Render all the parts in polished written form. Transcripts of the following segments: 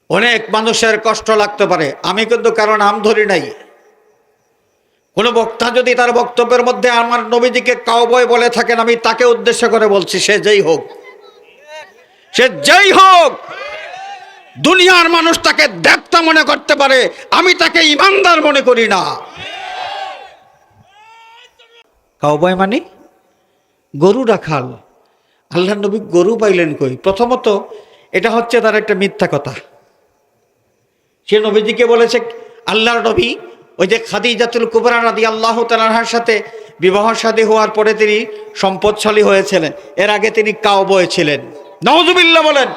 অনেক মানুষের কষ্ট লাগতে পারে, আমি কিন্তু কারো নাম ধরি নাই। কোনো বক্তা যদি তার বক্তব্যের মধ্যে আমার নবীজিকে কাউবয় বলে থাকেন, আমি তাকে উদ্দেশ্য করে বলছি, সে যেই হোক, সে যেই হোক, দুনিয়ার মানুষ তাকে দেবতা মনে করতে পারে, আমি তাকে ইমানদার মনে করি না। কাউবয় মানে গরু রাখাল। আল্লাহর নবী গরু পাইলেন কই? প্রথমত এটা হচ্ছে তার একটা মিথ্যা কথা। সে নবীজিকে বলেছে, আল্লাহর নবী ওই যে খাদিজাতুল কুবরা রাদিয়াল্লাহু তাআলার সাথে বিবাহ শাদী হওয়ার পরে তিনি সম্পদশালী হয়েছিলেন, এর আগে তিনি কাউবয় ছিলেন। নাউজুবিল্লাহ বলেন।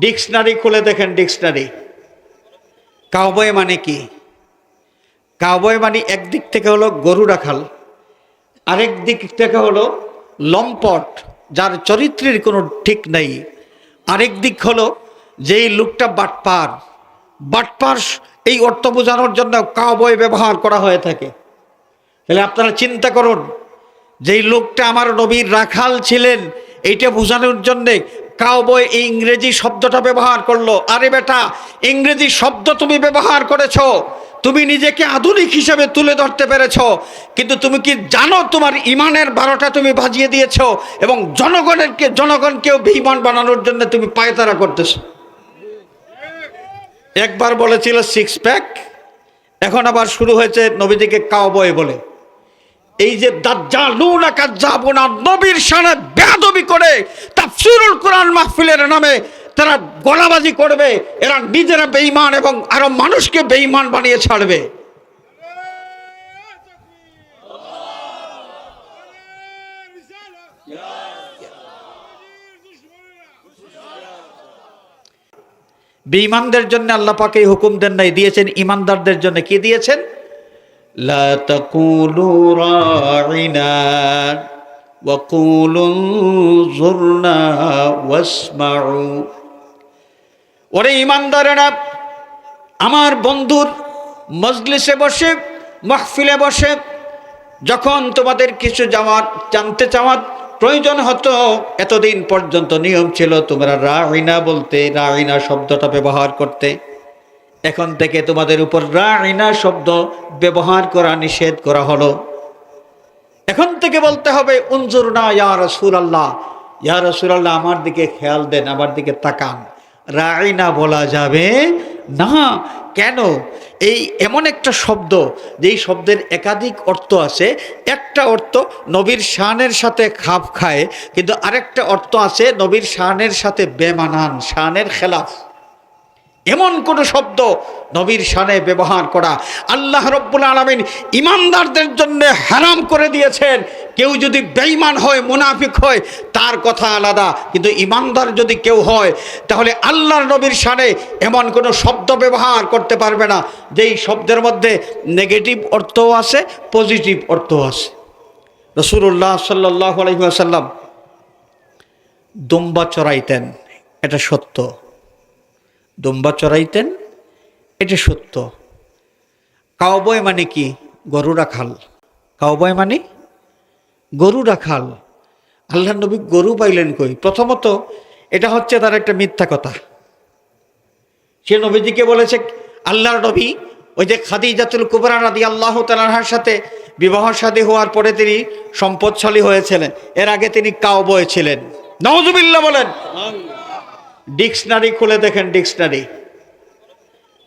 ডিকশনারি খুলে দেখেন, ডিকশনারি। কাউবয় মানে কি? কাউবয় মানে একদিক থেকে হলো গরু রাখাল, আরেক দিক থেকে হলো লম্পট, যার চরিত্রের কোনো ঠিক নাই। আরেক দিক হলো যেই লোকটা বাটপার। বাটপার এই অর্থ বোঝানোর জন্য কাউবয় ব্যবহার করা হয়ে থাকে। তাহলে আপনারা চিন্তা করুন, যেই লোকটা আমার নবীর রাখাল ছিলেন, এইটা বোঝানোর জন্যে কাউবয় এই ইংরেজি শব্দটা ব্যবহার করলো। আরে বেটা, ইংরেজি শব্দ তুমি ব্যবহার করেছ, তুমি নিজেকে আধুনিক হিসেবে তুলে ধরতে পেরেছ, কিন্তু তুমি কি জানো তোমার ইমানের 12টা তুমি বাজিয়ে দিয়েছ এবং জনগণকেও বেঈমান বানানোর জন্য তুমি পায়তারা করতেছো। একবার বলেছিল সিক্স প্যাক, এখন আবার শুরু হয়েছে নবীজিকে কাউবয় বলে। এই যে দাজ্জালুনা কাজ্জাবুনা নবীর শানে বেয়াদবি করে তাফসীরুল কোরআন মাহফিলের নামে তারা গলাবাজি করবে, এরা নিজেরা বেঈমান এবং আরো মানুষকে বেঈমান বানিয়ে ছাড়বে। বেঈমানদের জন্য আল্লাহ পাক এই হুকুম দেন নাই, দিয়েছেন ইমানদারদের জন্য। কি দিয়েছেন? লা তাকুলু রাইনা ওয়া কুলু যুরনা ওয়াসমাউ। ওরে ইমানদারেরা, আমার বন্ধুর মজলিসে বসে, মাহফিলে বসে যখন তোমাদের কিছু জানতে চাওয়ার প্রয়োজন হতো, এতদিন পর্যন্ত নিয়ম ছিল তোমরা রাইনা বলতে, রাইনা শব্দটা ব্যবহার করতে। এখন থেকে তোমাদের উপর রাইনা শব্দ ব্যবহার করা নিষেধ করা হলো। এখন থেকে বলতে হবে উনজুরনা ইয়া রাসূলুল্লাহ, ইয়া রাসূলুল্লাহ আমার দিকে খেয়াল দেন, আমার দিকে তাকান। রাইনা বলা যাবে না। কেন? এই এমন একটা শব্দ, যেই শব্দের একাধিক অর্থ আছে। একটা অর্থ নবীর শানের সাথে খাপ খায়, কিন্তু আরেকটা অর্থ আছে নবীর শানের সাথে বেমানান, শানের খেলাফ। এমন কোন শব্দ নবীর শানে ব্যবহার করা আল্লাহ রাব্বুল আলামিন ইমানদারদের জন্য হারাম করে দিয়েছেন। কেউ যদি বেঈমান হয়, মুনাফিক হয়, তার কথা আলাদা, কিন্তু ইমানদার যদি কেউ হয়, তাহলে আল্লাহর নবীর শানে এমন কোনো শব্দ ব্যবহার করতে পারবে না যেই শব্দের মধ্যে নেগেটিভ অর্থও আছে, পজিটিভ অর্থও আছে। রাসূলুল্লাহ সাল্লাল্লাহু আলাইহি ওয়াসাল্লাম দুম্বা চড়াইতেন, এটা সত্য। দুম্বা চড়াইতেন, এটা সত্য। কাউবয় মানে কি? গরু রাখাল। কাউবয় মানে গরু রাখাল। আল্লাহর নবী গরু পাইলেন কই? প্রথমত এটা হচ্ছে তার একটা মিথ্যা কথা। সে নবীজিকে বলেছে, আল্লাহর নবী ওই যে খাদিজাতুল কুবরা রাদিয়াল্লাহু তাআলার সাথে বিবাহ শাদী হওয়ার পরে তিনি সম্পদশালী হয়েছিলেন, এর আগে তিনি কাউবয় ছিলেন। নাউজুবিল্লাহ বলেন। ডিকশনারি খুলে দেখেন, ডিকশনারি।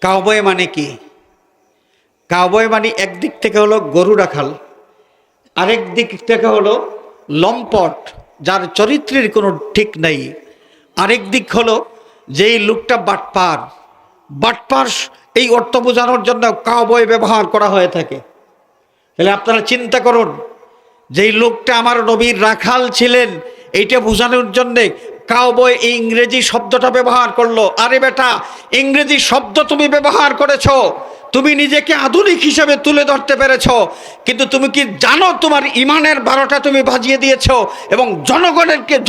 কাউবয় মানে কি? কাউবয় মানে একদিক থেকে হলো গরু রাখাল, আরেক দিক থেকে হলো লম্পট, যার চরিত্রের কোনো ঠিক নাই। আরেক দিক হলো যেই লোকটা বাটপার। বাটপার এই অর্থ বোঝানোর জন্য কাউবয় ব্যবহার করা হয়ে থাকে। তাহলে আপনারা চিন্তা করুন, যেই লোকটা আমার নবীর রাখাল ছিলেন, এইটা বোঝানোর জন্যে কাউবয় এই ইংরেজি শব্দটা ব্যবহার করলো। আরে বেটা, ইংরেজি শব্দ তুমি ব্যবহার করেছ, তুমি নিজেকে আধুনিক হিসেবে তুলে ধরতে পেরেছ, কিন্তু তুমি কি জানো তোমার ইমানের 12টা তুমি বাজিয়ে দিয়েছ এবং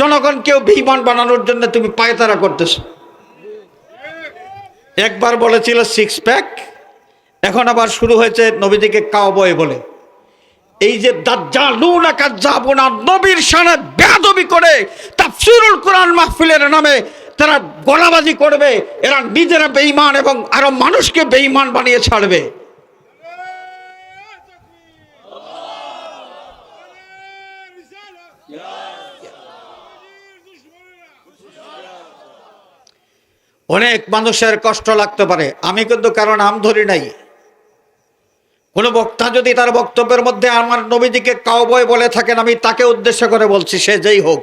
জনগণকেও বেঈমান বানানোর জন্য তুমি পায়তারা করতেছো। একবার বলেছিল সিক্স প্যাক, এখন আবার শুরু হয়েছে নবীজিকে কাউবয় বলে। এই যে দাজ্জালুনা কাজ্জাবুনা নবীর শানে বেয়াদবি করে তাফসীরুল কোরআন মাহফিলের নামে তারা গোলাবাজি করবে, এরা নিজেরা বেঈমান এবং আরো মানুষকে বেঈমান বানিয়ে ছাড়বে। অনেক মানুষের কষ্ট লাগতে পারে, আমি কিন্তু কারো নাম ধরি নাই। কোন বক্তা যদি তার বক্তব্যের মধ্যে আমার নবীজিকে কাউবয় বলে থাকেন, আমি তাকে উদ্দেশ্য করে বলছি, সে যেই হোক,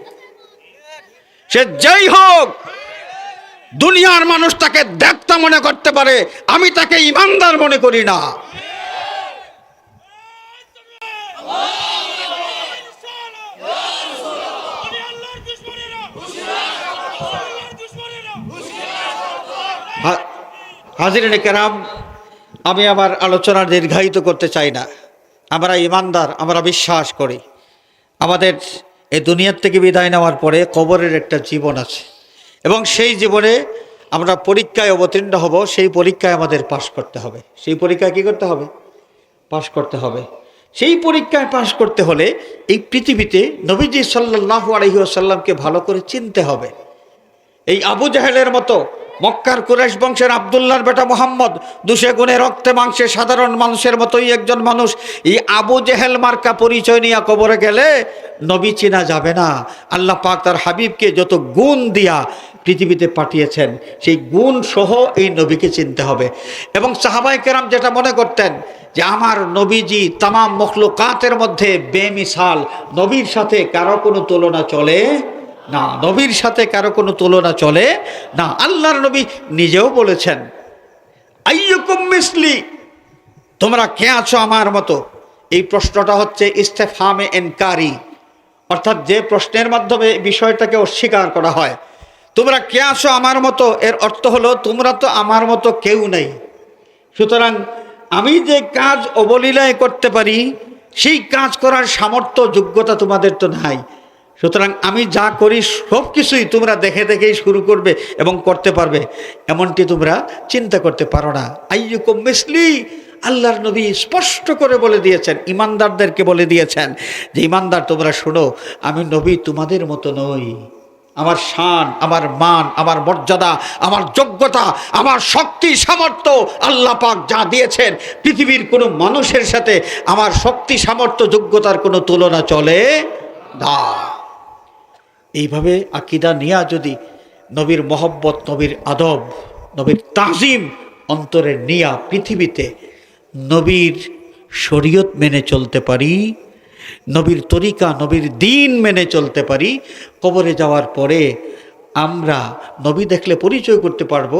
সে যেই হোক, দুনিয়ার মানুষ তাকে দেখতা মনে করতে পারে, আমি তাকে ইমানদার মনে করি না। হাজিরিনে কেরাম, আমি আমার আলোচনা দীর্ঘায়িত করতে চাই না। আমরা ইমানদার, আমরা বিশ্বাস করি আমাদের এই দুনিয়ার থেকে বিদায় নেওয়ার পরে কবরের একটা জীবন আছে, এবং সেই জীবনে আমরা পরীক্ষায় অবতীর্ণ হব। সেই পরীক্ষায় আমাদের পাশ করতে হবে। সেই পরীক্ষায় কি করতে হবে? পাশ করতে হবে। সেই পরীক্ষায় পাশ করতে হলে এই পৃথিবীতে নবীজি সাল্লাল্লাহু আলাইহি ওয়াসাল্লামকে ভালো করে চিনতে হবে। এই আবু জাহেলের মতো মক্কার কুরাইশ বংশের আব্দুল্লাহর বেটা মুহাম্মদ, দুশে গুণে রক্তে মাংসে সাধারণ মানুষের মতোই একজন মানুষ, এই আবু জেহেল মার্কা পরিচয় নিয়ে কবরে গেলে নবী চেনা যাবে না। আল্লাহ পাক তার হাবিবকে যত গুণ দিয়া পৃথিবীতে পাঠিয়েছেন, সেই গুণ সহ এই নবীকে চিনতে হবে। এবং সাহাবায়ে কেরাম যেটা মনে করতেন যে আমার নবীজি তামাম মখলুকাতের মধ্যে বেমিসাল, নবীর সাথে কারো কোনো তুলনা চলে না, নবীর সাথে কারো কোনো তুলনা চলে না। আল্লাহর নবী নিজেও বলেছেন, আইয়ুকুম মিসলি, তোমরা কে আছো আমার মতো। এই প্রশ্নটা হচ্ছে ইস্তেফহামে ইনকারি, অর্থাৎ যে প্রশ্নের মাধ্যমে বিষয়টাকে অস্বীকার করা হয়। তোমরা কে আছো আমার মতো, এর অর্থ হলো তোমরা তো আমার মতো কেউ নেই। সুতরাং আমি যে কাজ অবলীলায় করতে পারি, সেই কাজ করার সামর্থ্য যোগ্যতা তোমাদের তো নাই। সুতরাং আমি যা করি সব কিছুই তোমরা দেখে দেখেই শুরু করবে এবং করতে পারবে, এমনটি তোমরা চিন্তা করতে পারো না। আইয়ুকুম মিসলি, আল্লাহর নবী স্পষ্ট করে বলে দিয়েছেন, ইমানদারদেরকে বলে দিয়েছেন যে ইমানদার তোমরা শোনো, আমি নবী তোমাদের মতো নই। আমার শান, আমার মান, আমার মর্যাদা, আমার যোগ্যতা, আমার শক্তি সামর্থ্য আল্লাহ পাক যা দিয়েছেন, পৃথিবীর কোনো মানুষের সাথে আমার শক্তি সামর্থ্য যোগ্যতার কোনো তুলনা চলে না। এইভাবে আকীদা নিয়া যদি নবীর মহব্বত, নবীর আদব, নবীর তাজিম অন্তরে নিয়া পৃথিবীতে নবীর শরীয়ত মেনে চলতে পারি, নবীর তরিকা, নবীর দিন মেনে চলতে পারি, কবরে যাওয়ার পরে আমরা নবী দেখলে পরিচয় করতে পারবো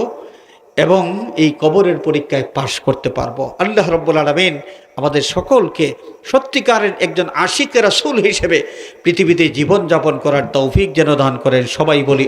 এবং এই কবরের পরীক্ষায় পাশ করতে পারবো। আল্লাহ রাব্বুল আলামিন আমাদের সকলকে সত্যিকারের একজন আশিক রাসূল হিসেবে পৃথিবীতে জীবনযাপন করার তৌফিক যেন দান করেন। সবাই বলি